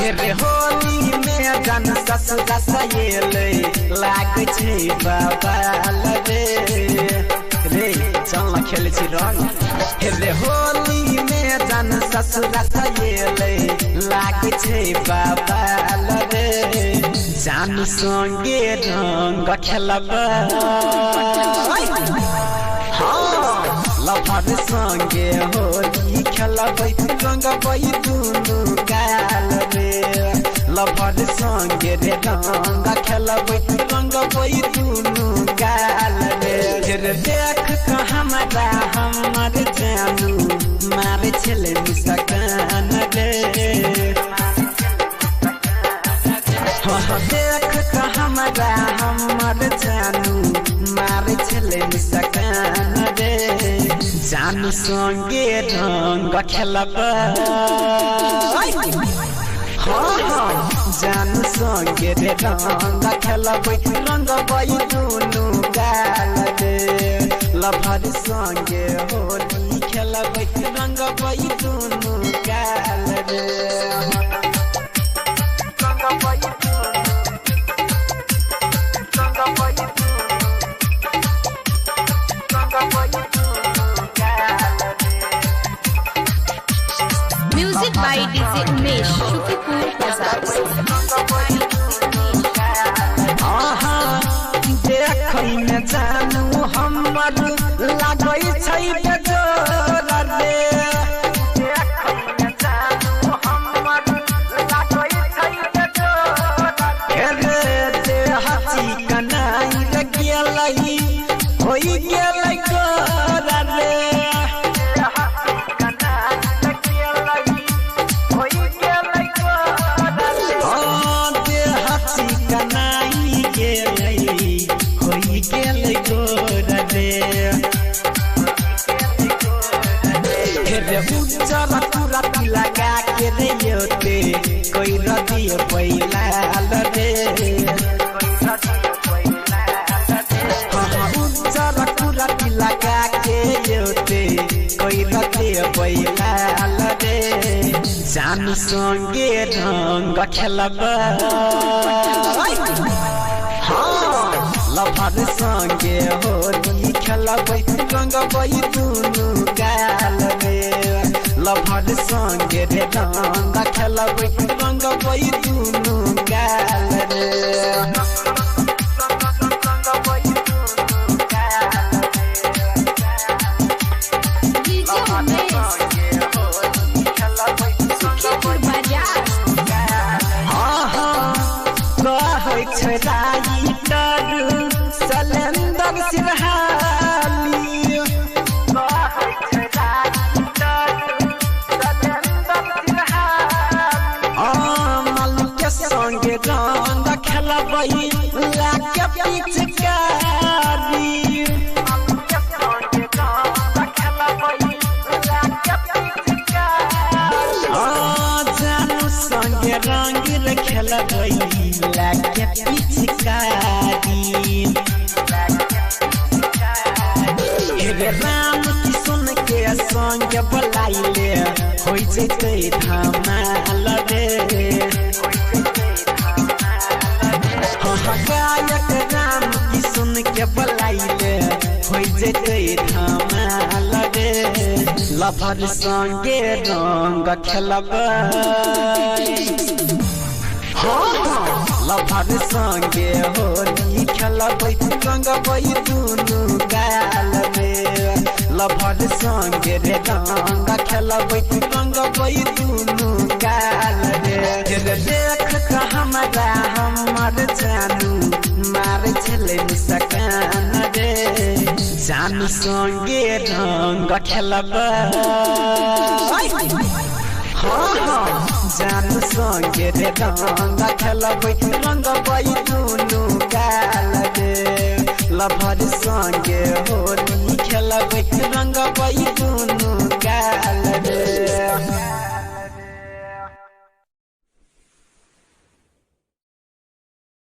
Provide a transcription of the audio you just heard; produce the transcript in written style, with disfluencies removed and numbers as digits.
रे होली में जान ससुरा सहेले लागे छै बाबा रे रे चल खेले छी रंग रे होली में जान ससुरा सहेले लागे छै बाबा रे जान संगे रंग खेलबा लफर संगे होली खेलबै रंगबै दुनु गाल रे लफर संगे रे रंग खेलबै रंगबै दुनु गाल रे देख क हमरा हमर जानू मारे छले मुस्कान रे देख क हमरा हमर जानू मारे छले मुस्कान रे जान संगे रंग खेलबा जान संगे रे रंग खेलबै रंगबै दुनु गाल रे लफर संगे होली खेलबै रंगबै दुनु गाल रे Music by DJ Umesh, Shukipur Bazaar. देखै न जानू हमर लागै छै बेजोर रे देखै न जानू हमर लागै छै बेजोर रे देह चिकनाई रे गेलै होई गेलै गोर रे उज्जल पूरा लगा के रे योते कोई रदी पैलाल रे उज्जल पूरा लगा के योते कोई रदी पैलाल रे जान संगे रंग खेलबा लफर संगे होली खेलबै रंगबै दुनु गाल रे लफर संगे रे रंग खेलबै रंगबै दुनु गाल रे सलेंदर सिरहाली मल के संगे रंग खेलबै लाके पिचकारी जानू संगे रंग खेलबै लाके पिचकारी रे राम किशन के संग बोलाइले होई जैते धमाल रे गायक राम किशन के बोलाइले होई जैते धमाल रे लफर संगे रंग खेलबै लफर संगे होली खेलबै रंगबै दुनु गाल रे लफर संगे रे रंग खेलबै रंगबै दुनु गाल रे देख क हमरा हमर जानू मारे छले मुस्कान रे जान संगे रंग खेलबा जान संगे रे रंग खेलबै रंगबै दुनु गाल रे लफर संगे होली खेलबै रंगबै दुनु गाल रे।